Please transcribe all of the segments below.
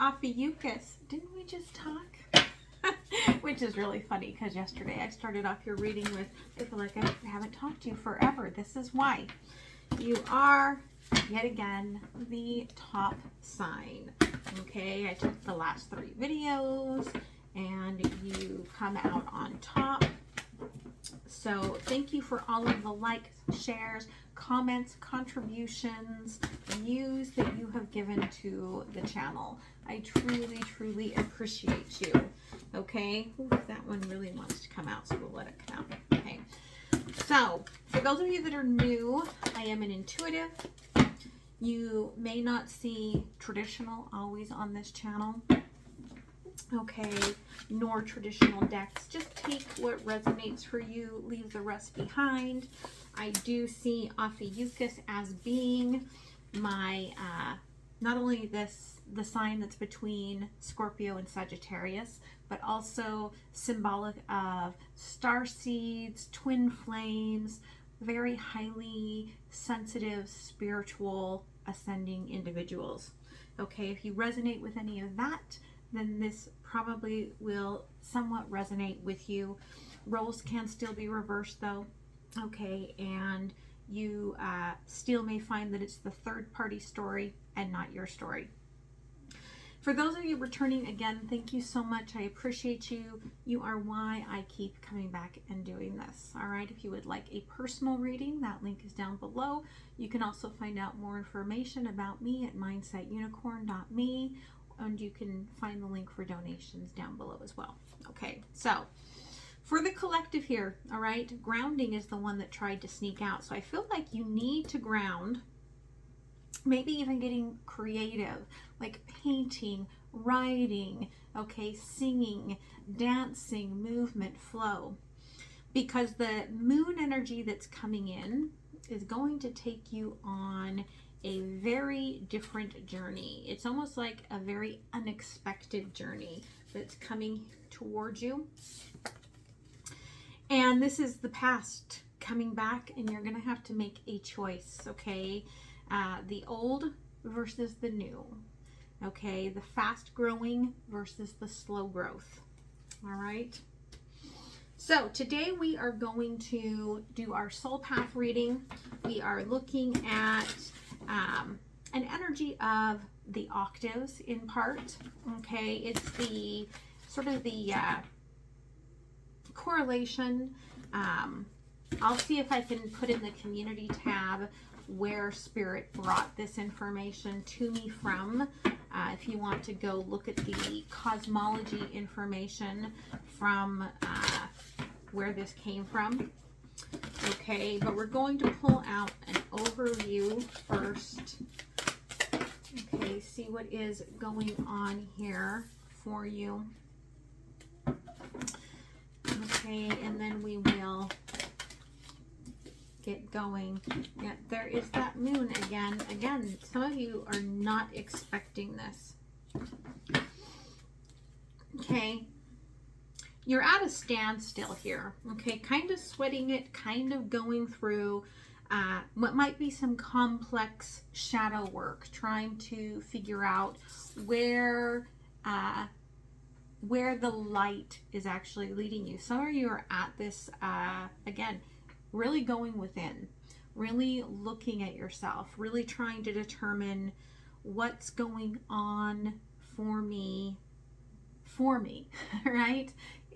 Ophiuchus. Didn't we just talk? Which is really funny because yesterday I started off your reading with, I feel like I haven't talked to you forever. This is why. You are, yet again, the top sign. Okay, I took the last 3 videos and you come out on top. So thank you for all of the likes, shares, comments, contributions, views that you have given to the channel. I truly, truly appreciate you. Okay, ooh, that one really wants to come out, so we'll let it come out. Okay, so for those of you that are new, I am an intuitive. You may not see traditional always on this channel. Okay, nor traditional decks. Just take what resonates for you, leave the rest behind. I do see Ophiuchus as being my, not only the sign that's between Scorpio and Sagittarius, but also symbolic of star seeds, twin flames, very highly sensitive, spiritual, ascending individuals. Okay, if you resonate with any of that, then this probably will somewhat resonate with you. Roles can still be reversed though. Okay, and you still may find that it's the third party story and not your story. For those of you returning again, thank you so much. I appreciate you. You are why I keep coming back and doing this. All right, if you would like a personal reading, that link is down below. You can also find out more information about me at MindsetUnicorn.me, and you can find the link for donations down below as well. Okay, so for the collective here, all right, grounding is the one that tried to sneak out. So I feel like you need to ground, maybe even getting creative, like painting, writing, okay, singing, dancing, movement, flow. Because the moon energy that's coming in is going to take you on a very different journey. It's almost like a very unexpected journey that's coming towards you. And this is the past coming back, and you're going to have to make a choice, okay? The old versus the new, okay? The fast growing versus the slow growth, all right? So today we are going to do our soul path reading. We are looking at an energy of the octaves in part, okay? It's the sort of the correlation. I'll see if I can put in the community tab where Spirit brought this information to me from. If you want to go look at the cosmology information from where this came from. Okay, but we're going to pull out an overview first. Okay, see what is going on here for you. Okay, and then we will get going. Yeah, there is that moon again. Again, some of you are not expecting this. Okay, you're at a standstill here. Okay, kind of sweating it, kind of going through what might be some complex shadow work, trying to figure out where the light is actually leading you. Some of you are at this, again, really going within, really looking at yourself, really trying to determine what's going on for me, right?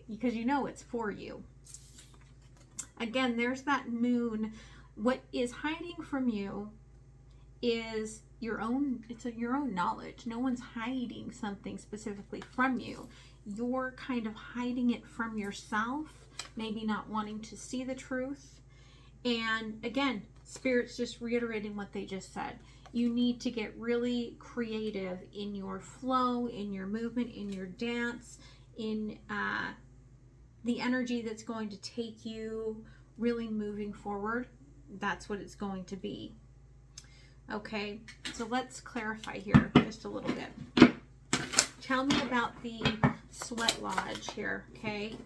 Because you know it's for you. Again, there's that moon. What is hiding from you is your own, it's your own knowledge. No one's hiding something specifically from you. You're kind of hiding it from yourself, maybe not wanting to see the truth. And again, Spirit's just reiterating what they just said. You need to get really creative in your flow, in your movement, in your dance, in the energy that's going to take you really moving forward. That's what it's going to be. Okay, so let's clarify here just a little bit. Tell me about the sweat lodge here, okay?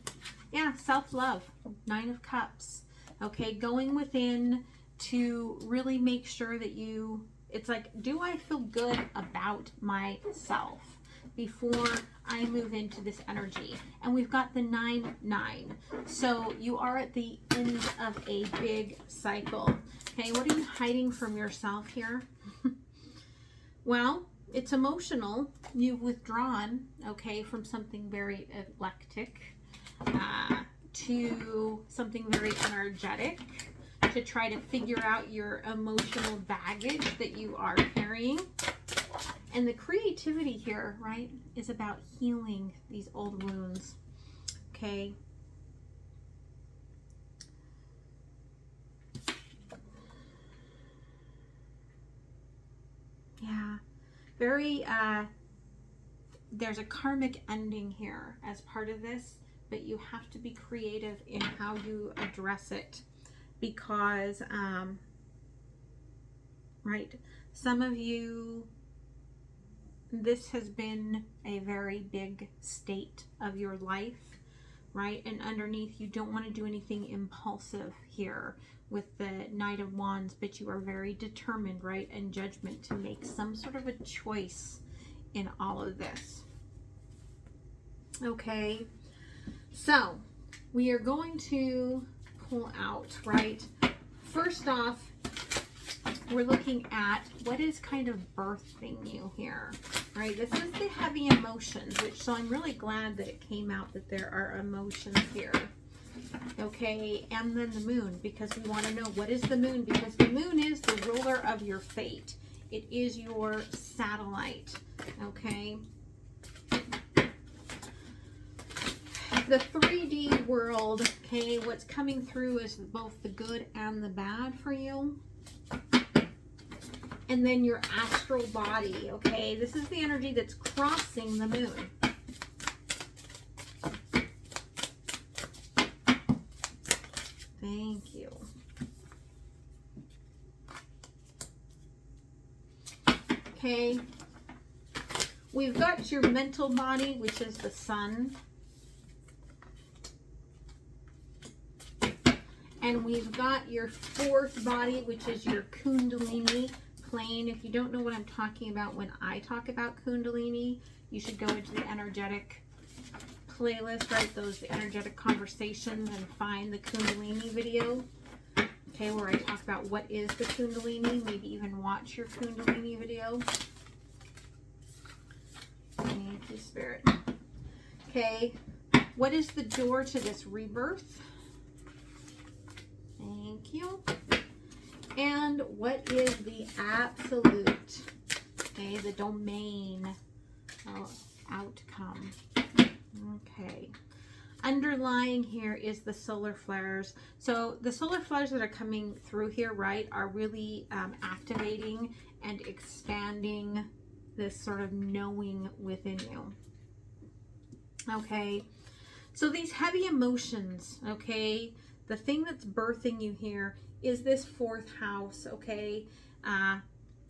Yeah, self-love, 9 of Cups. Okay, going within to really make sure that you, it's like, do I feel good about myself? before I move into this energy. And we've got the 9-9. So you are at the end of a big cycle. Okay, what are you hiding from yourself here? Well, it's emotional. You've withdrawn, okay, from something very eclectic to something very energetic to try to figure out your emotional baggage that you are carrying. And the creativity here, right, is about healing these old wounds, okay? Yeah, very, there's a karmic ending here as part of this, but you have to be creative in how you address it because, right, some of you, this has been a very big state of your life, right? And underneath, you don't want to do anything impulsive here with the Knight of Wands, but you are very determined, right, and judgment to make some sort of a choice in all of this. Okay, so we are going to pull out, right? First off, we're looking at what is kind of birthing you here, right? This is the heavy emotions, which, so I'm really glad that it came out that there are emotions here. Okay, and then the moon, because we want to know what is the moon, because the moon is the ruler of your fate. It is your satellite, okay? The 3D world, okay, what's coming through is both the good and the bad for you. And then your astral body, okay? This is the energy that's crossing the moon. Thank you. Okay. We've got your mental body, which is the sun. And we've got your fourth body, which is your Kundalini plane. If you don't know what I'm talking about when I talk about Kundalini, you should go into the energetic playlist, right? Those energetic conversations, and find the Kundalini video. Okay, where I talk about what is the Kundalini. Maybe even watch your Kundalini video. Thank you, Spirit. Okay, what is the door to this rebirth? Thank you. And what is the absolute, okay, the domain outcome? Okay. Underlying here is the solar flares. So the solar flares that are coming through here, right, are really activating and expanding this sort of knowing within you. Okay. So these heavy emotions, okay, the thing that's birthing you here is this fourth house, okay?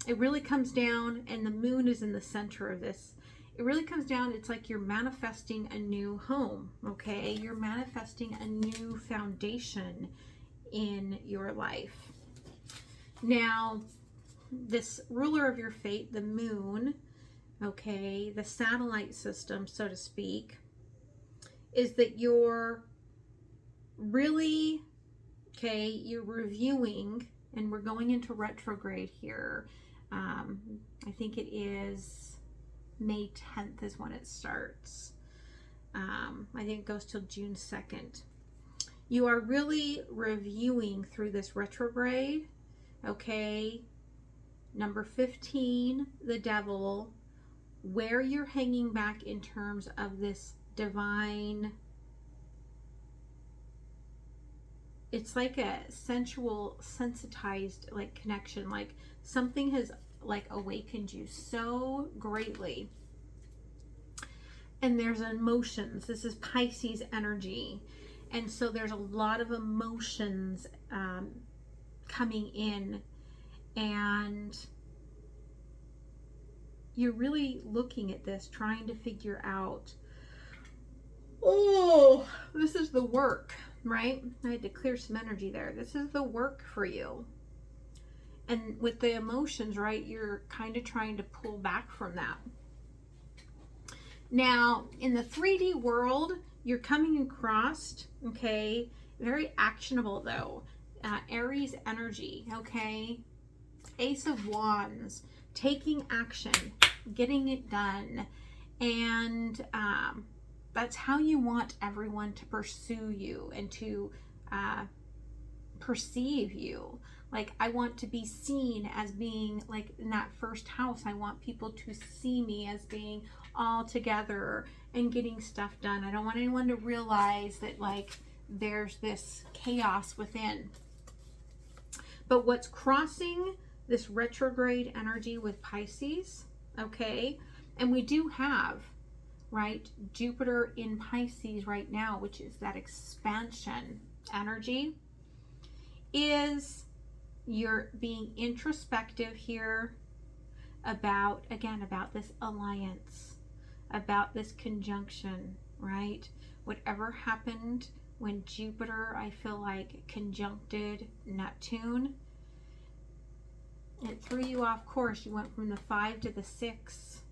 It really comes down, and the moon is in the center of this. It really comes down, it's like you're manifesting a new home, okay? You're manifesting a new foundation in your life. Now, this ruler of your fate, the moon, okay, the satellite system, so to speak, is that you're really, okay, you're reviewing, and we're going into retrograde here. I think it is May 10th is when it starts. I think it goes till June 2nd. You are really reviewing through this retrograde, okay? Number 15, the devil, where you're hanging back in terms of this divine, it's like a sensual, sensitized like connection, like something has like awakened you so greatly. And there's emotions. This is Pisces energy. And so there's a lot of emotions coming in, and you're really looking at this, trying to figure out, oh, this is the work, right? I had to clear some energy there. This is the work for you. And with the emotions, right, you're kind of trying to pull back from that. Now, in the 3D world, you're coming across, okay, very actionable though. Aries energy, okay? Ace of Wands, taking action, getting it done. And that's how you want everyone to pursue you and to perceive you. Like, I want to be seen as being, like in that first house, I want people to see me as being all together and getting stuff done. I don't want anyone to realize that, like, there's this chaos within. But what's crossing this retrograde energy with Pisces, okay, and we do have, right, Jupiter in Pisces right now, which is that expansion energy, is you're being introspective here about, again, about this alliance, about this conjunction, right? Whatever happened when Jupiter, I feel like, conjuncted Neptune, it threw you off course. You went from the 5 to the 6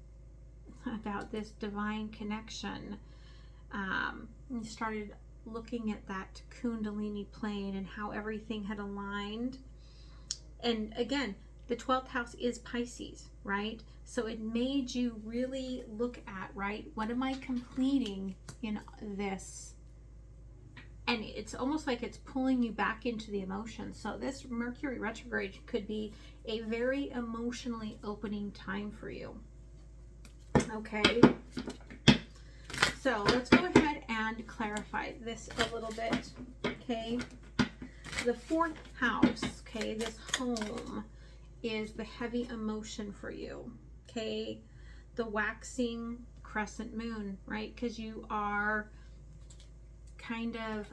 about this divine connection. You started looking at that Kundalini plane and how everything had aligned. And again, the 12th house is Pisces, right? So it made you really look at, right, what am I completing in this? And it's almost like it's pulling you back into the emotions. So this Mercury retrograde could be a very emotionally opening time for you. Okay. So let's go ahead and clarify this a little bit. Okay. The 4th house, okay, this home is the heavy emotion for you. Okay. The waxing crescent moon, right? Because you are kind of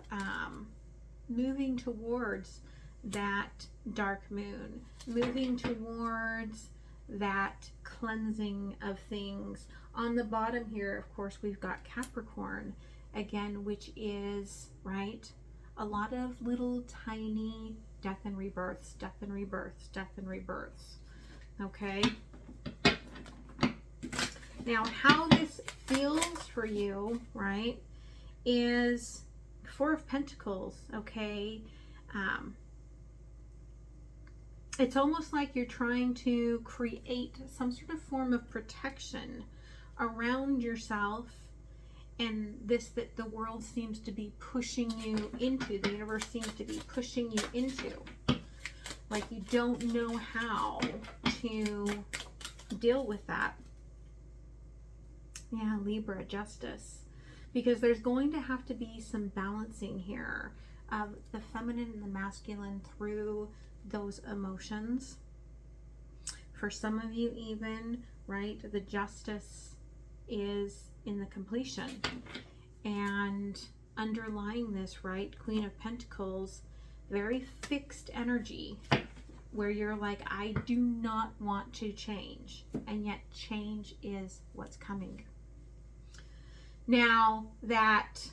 moving towards that dark moon, moving towards that cleansing of things. On the bottom here, of course, we've got Capricorn again, which is, right, a lot of little tiny death and rebirths, death and rebirths, death and rebirths. Okay. Now, how this feels for you, right, is 4 of Pentacles, okay? It's almost like you're trying to create some sort of form of protection around yourself and this that the world seems to be pushing you into, the universe seems to be pushing you into. Like you don't know how to deal with that. Yeah, Libra of Justice. Because there's going to have to be some balancing here of the feminine and the masculine through those emotions. For some of you even, right, the justice is in the completion. And underlying this, right, Queen of Pentacles, very fixed energy where you're like, I do not want to change. And yet change is what's coming. Now, that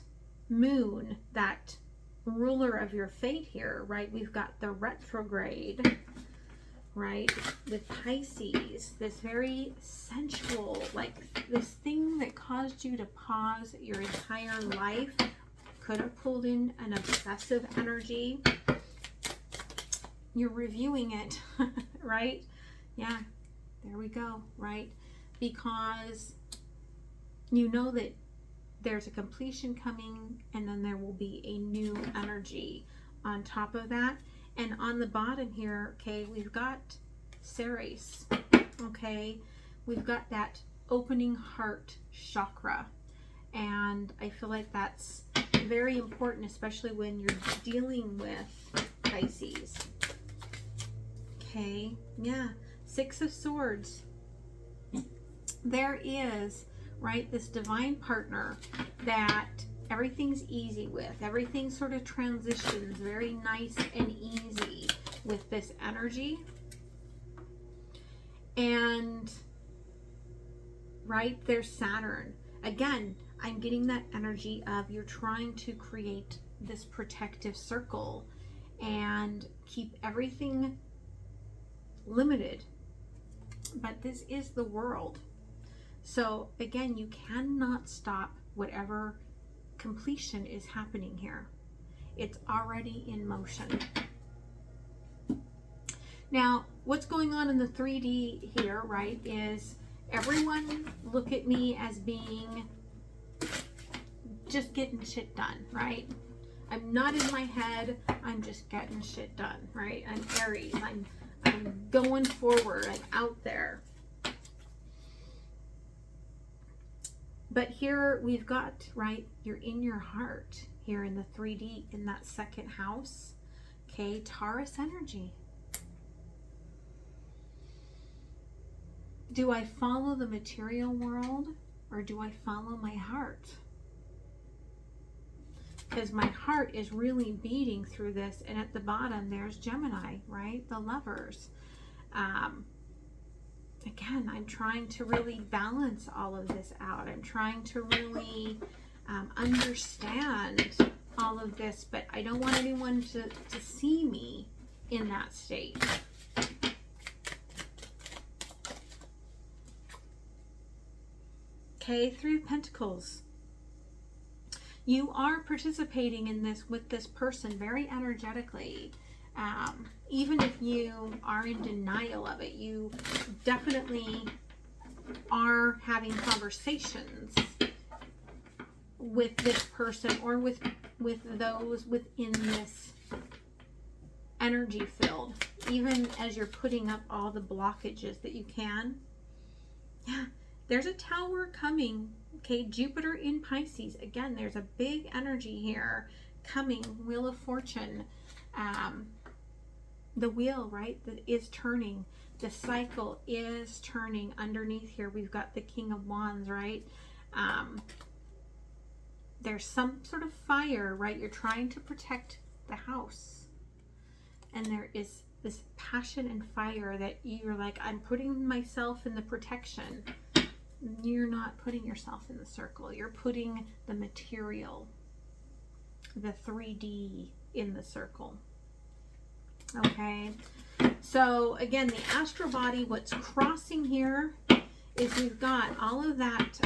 moon, that ruler of your fate here, right? We've got the retrograde, right? With Pisces, this very sensual, like this thing that caused you to pause your entire life, could have pulled in an obsessive energy. You're reviewing it, right? Yeah, there we go, right? Because you know that there's a completion coming and then there will be a new energy on top of that. And on the bottom here, okay, we've got Ceres, okay? We've got that opening heart chakra. And I feel like that's very important, especially when you're dealing with Pisces. Okay, yeah, 6 of Swords. There is, right, this divine partner that everything's easy with. Everything sort of transitions very nice and easy with this energy. And, right, there's Saturn. Again, I'm getting that energy of you're trying to create this protective circle and keep everything limited. But this is the world. So again, you cannot stop whatever completion is happening here. It's already in motion. Now, what's going on in the 3D here, right, is everyone look at me as being just getting shit done, right? I'm not in my head. I'm just getting shit done, right? I'm Aries. I'm going forward. I'm out there. But here we've got, right, you're in your heart here in the 3D in that second house. Okay, Taurus energy. Do I follow the material world or do I follow my heart? Because my heart is really beating through this, and at the bottom there's Gemini, right? The lovers. Again, I'm trying to really balance all of this out. I'm trying to really understand all of this, but I don't want anyone to see me in that state. Okay, 3 of Pentacles. You are participating in this with this person very energetically. Even if you are in denial of it, you definitely are having conversations with this person or with those within this energy field, even as you're putting up all the blockages that you can. Yeah, there's a tower coming. Okay, Jupiter in Pisces. Again, there's a big energy here coming. Wheel of Fortune. The wheel, right, that is turning. The cycle is turning. Underneath here, we've got the King of Wands, right? There's some sort of fire, right? You're trying to protect the house. And there is this passion and fire that you're like, I'm putting myself in the protection. You're not putting yourself in the circle. You're putting the material, the 3D in the circle. Okay. So again, the astral body, what's crossing here is we've got all of that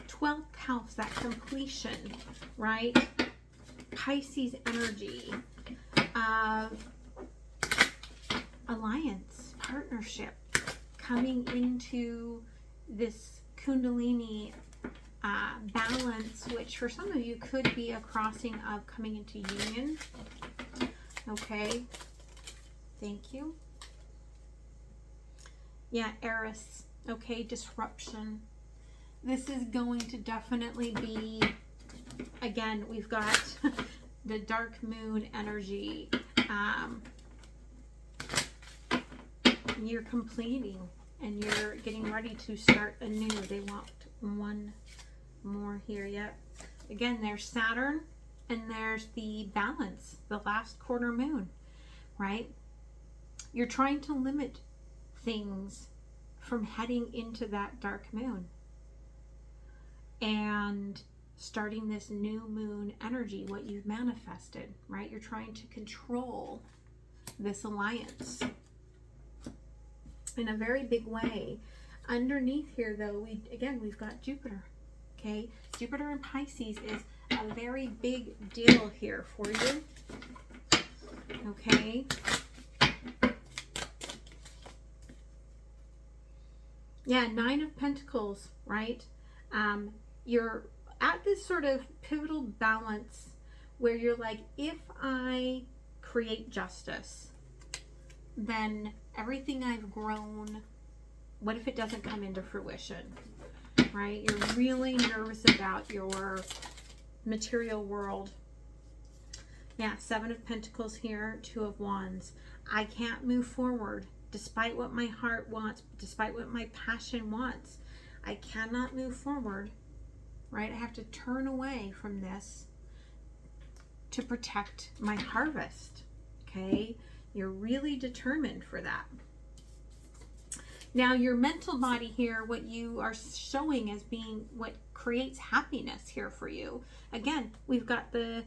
12th house, that completion, right? Pisces energy of alliance, partnership, coming into this Kundalini balance, which for some of you could be a crossing of coming into union. Okay, thank you. Yeah, Eris. Okay, disruption. This is going to definitely be, again, we've got the dark moon energy. You're completing and you're getting ready to start anew. They want one more here. Yep. Again, there's Saturn and there's the balance, the last quarter moon, right? You're trying to limit things from heading into that dark moon and starting this new moon energy, what you've manifested, right? You're trying to control this alliance in a very big way. Underneath here, though, we've got Jupiter. Okay, Jupiter in Pisces is a very big deal here for you. Okay. Yeah, 9 of Pentacles, right? You're at this sort of pivotal balance where you're like, if I create justice, then everything I've grown, what if it doesn't come into fruition, right? You're really nervous about your material world. Yeah, 7 of Pentacles here, 2 of Wands. I can't move forward despite what my heart wants, despite what my passion wants. I cannot move forward, right? I have to turn away from this to protect my harvest, okay? You're really determined for that. Now, your mental body here, what you are showing as being what creates happiness here for you. Again, we've got the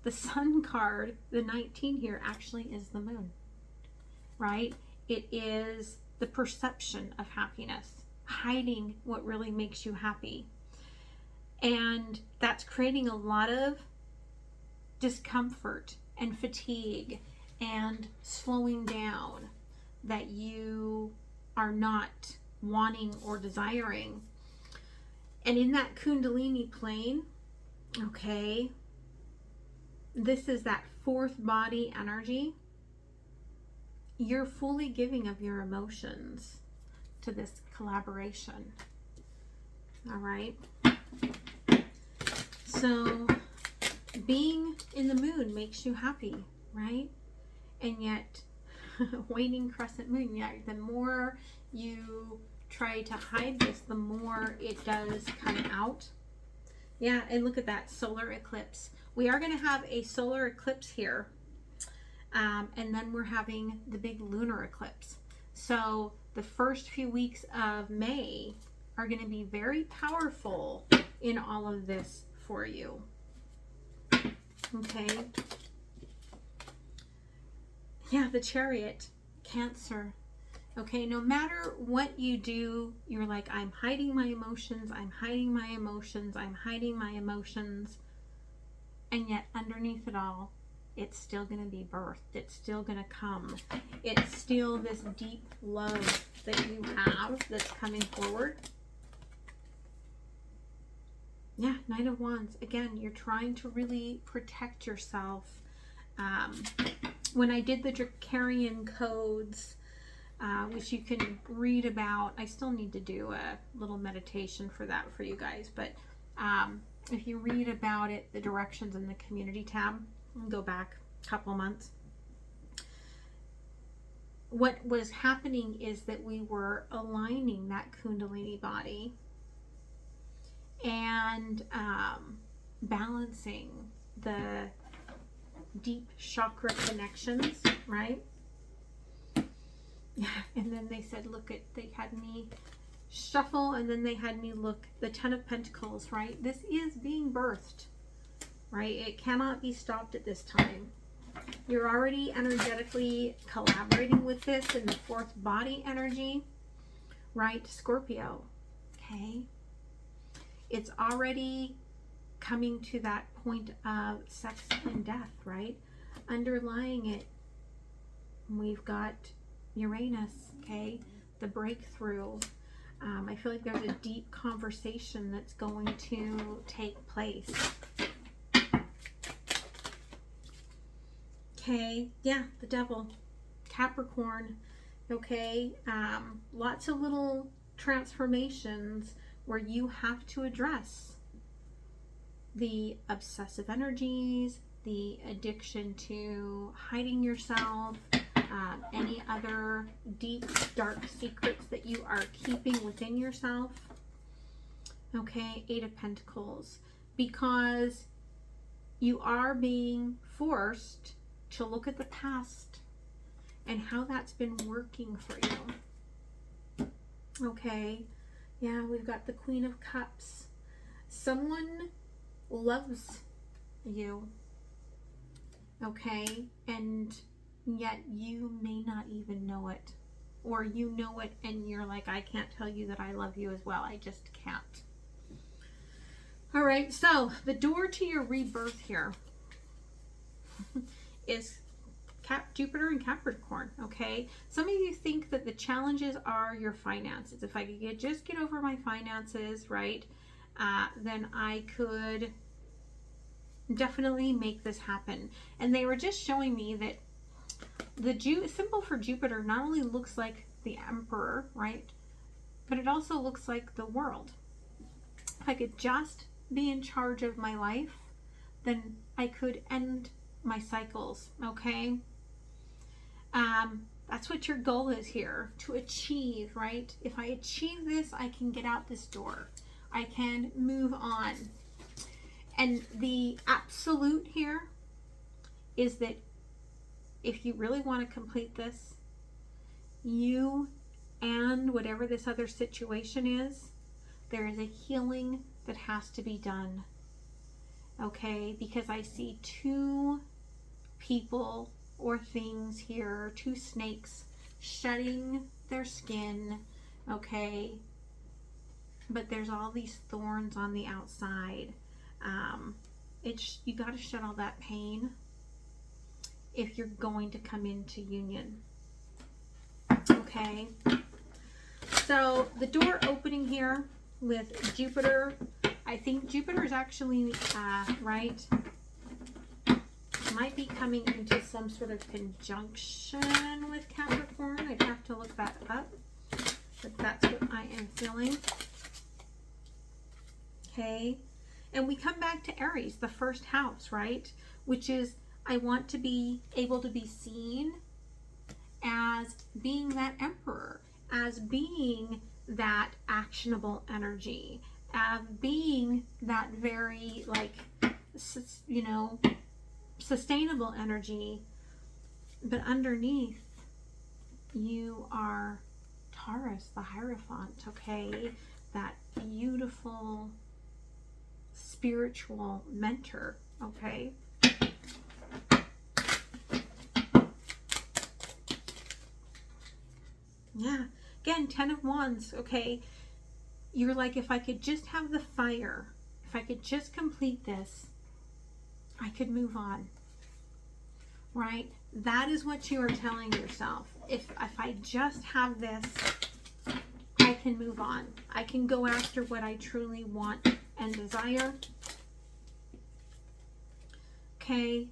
Sun card, the 19 here actually is the moon, right? It is the perception of happiness. hiding what really makes you happy. And that's creating a lot of discomfort and fatigue and slowing down that you are not wanting or desiring. And in that Kundalini plane, okay, this is that fourth body energy. You're fully giving of your emotions to this collaboration. All right. So being in the moon makes you happy, right? And yet waning crescent moon, yeah, the more you try to hide this, the more it does come out. Yeah, and look at that solar eclipse. We are going to have a solar eclipse here, and then we're having the big lunar eclipse. So the first few weeks of May are going to be very powerful in all of this for you. Okay. Yeah, the Chariot, Cancer. Okay, no matter what you do, you're like, I'm hiding my emotions, I'm hiding my emotions, I'm hiding my emotions. And yet underneath it all, it's still going to be birthed. It's still going to come. It's still this deep love that you have that's coming forward. Yeah, Knight of Wands. Again, you're trying to really protect yourself. When I did the Dracarian codes, which you can read about, I still need to do a little meditation for that for you guys. But if you read about it, the directions in the community tab, go back a couple months. What was happening is that we were aligning that Kundalini body and balancing the deep chakra connections, right? And then they said, look at, they had me shuffle, and then they had me look, the Ten of Pentacles, right? This is being birthed, right? It cannot be stopped at this time. You're already energetically collaborating with this in the fourth body energy, right? Scorpio, okay? It's already coming to that point of sex and death, right? Underlying it, we've got Uranus, okay? The breakthrough. I feel like there's a deep conversation that's going to take place. Okay, yeah, the Devil, Capricorn, okay? Lots of little transformations where you have to address the obsessive energies, the addiction to hiding yourself, any other deep, dark secrets that you are keeping within yourself. Okay, Eight of Pentacles. Because you are being forced to look at the past and how that's been working for you. Okay, yeah, we've got the Queen of Cups. Someone loves you, okay, and yet you may not even know it, or you know it and you're like, I can't tell you that I love you as well. I just can't. All right, so the door to your rebirth here is Jupiter and Capricorn, okay? Some of you think that the challenges are your finances. If I could just get over my finances, right, then I could definitely make this happen. And they were just showing me that the symbol for Jupiter not only looks like the Emperor, right, but it also looks like the world. If I could just be in charge of my life, then I could end my cycles, okay? That's what your goal is here, to achieve, right? If I achieve this, I can get out this door. I can move on. And the absolute here is that if you really want to complete this, you and whatever this other situation is, there is a healing that has to be done. Okay? Because I see two people or things here, two snakes shedding their skin, okay, but there's all these thorns on the outside. You got to shed all that pain if you're going to come into union. Okay, so the door opening here with Jupiter, I think Jupiter is actually right, might be coming into some sort of conjunction with Capricorn. I'd have to look that up, but that's what I am feeling. Okay, and we come back to Aries, the first house, right, which is I want to be able to be seen as being that emperor, as being that actionable energy, as being that very, like, you know, sustainable energy. But underneath, you are Taurus, the Hierophant, okay? That beautiful spiritual mentor, okay? Yeah, again, 10 of Wands, okay? You're like, if I could just have the fire, if I could just complete this, I could move on, right? That is what you are telling yourself. If I just have this, I can move on. I can go after what I truly want and desire. Okay.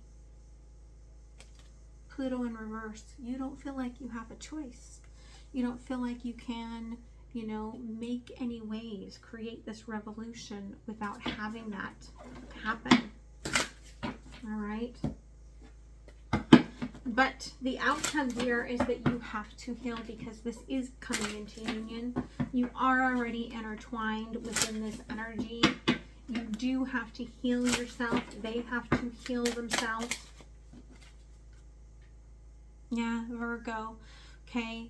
Pluto in reverse. You don't feel like you have a choice. You don't feel like you can, you know, make any waves, create this revolution without having that happen. All right. But the outcome here is that you have to heal, because this is coming into union. You are already intertwined within this energy. You do have to heal yourself. They have to heal themselves. Yeah, Virgo. Okay.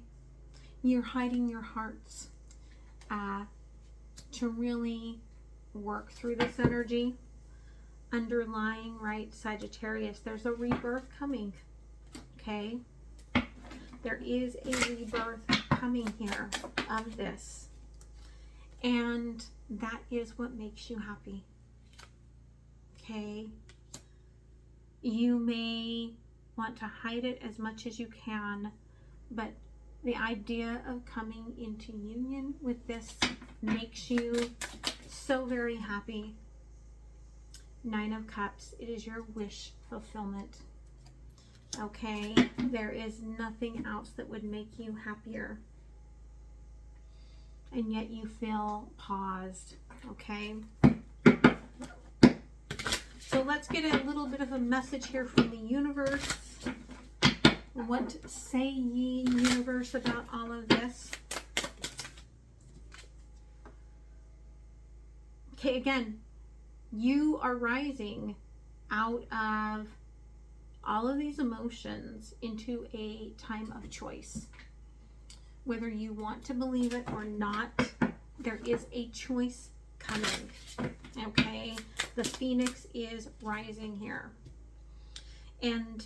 You're hiding your hearts to really work through this energy. Underlying, right, Sagittarius, there's a rebirth coming. Okay, there is a rebirth coming here of this, and that is what makes you happy. Okay, you may want to hide it as much as you can, but the idea of coming into union with this makes you so very happy. 9 of Cups, it is your wish fulfillment. Okay, there is nothing else that would make you happier. And yet you feel paused. Okay. So let's get a little bit of a message here from the universe. What say ye, universe, about all of this? Okay, again, you are rising out of all of these emotions into a time of choice. Whether you want to believe it or not, there is a choice coming. Okay, the Phoenix is rising here, and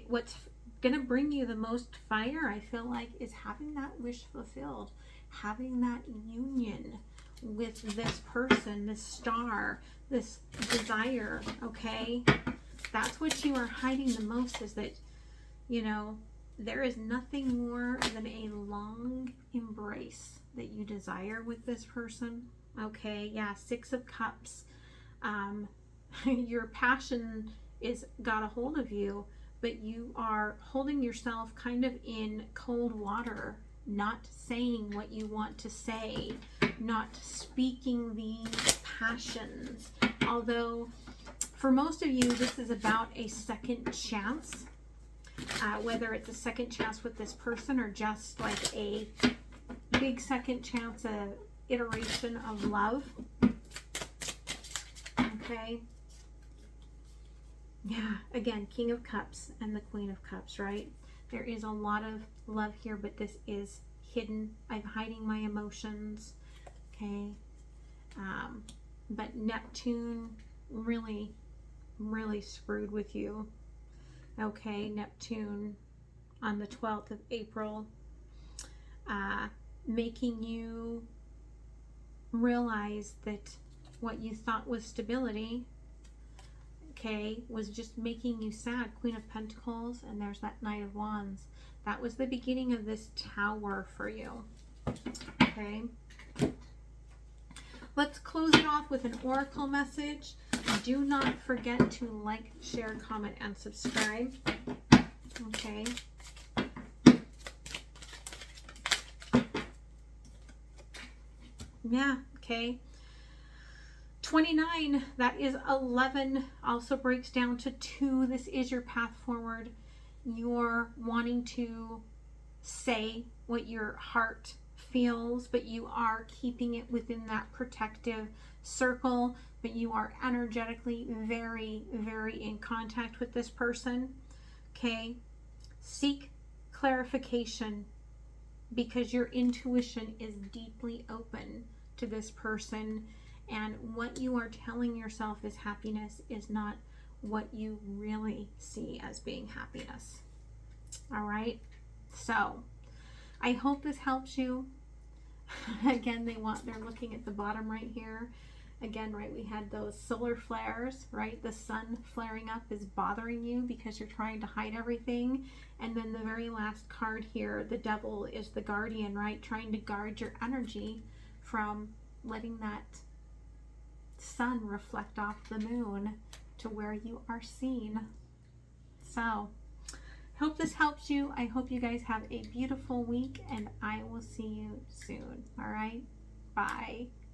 what's gonna bring you the most fire, I feel like, is having that wish fulfilled, having that union with this person, this star, this desire. Okay, that's what you are hiding the most, is that, you know, there is nothing more than a long embrace that you desire with this person. Okay, yeah, 6 of Cups. Your passion is got a hold of you, but you are holding yourself kind of in cold water, not saying what you want to say, not speaking these passions. Although for most of you, this is about a second chance, whether it's a second chance with this person or just like a big second chance, a iteration of love. Okay. Yeah, again, King of Cups and the Queen of Cups, right? There is a lot of love here, but this is hidden. I'm hiding my emotions. Okay. But Neptune really, really screwed with you. Okay, Neptune on the 12th of April, making you realize that what you thought was stability, okay, was just making you sad. Queen of Pentacles, and there's that Knight of Wands. That was the beginning of this Tower for you. Okay. Let's close it off with an oracle message. Do not forget to like, share, comment, and subscribe. Okay. Yeah, okay. 29, that is 11, also breaks down to 2. This is your path forward. You're wanting to say what your heart feels, but you are keeping it within that protective circle, but you are energetically very, very in contact with this person. Okay. Seek clarification because your intuition is deeply open to this person, and what you are telling yourself is happiness is not what you really see as being happiness. All right. So I hope this helps you. Again, they're looking at the bottom right here. Again, right, we had those solar flares, right? The sun flaring up is bothering you because you're trying to hide everything. And then the very last card here, the devil, is the guardian, right? Trying to guard your energy from letting that sun reflect off the moon to where you are seen. So, hope this helps you. I hope you guys have a beautiful week, and I will see you soon. All right? Bye.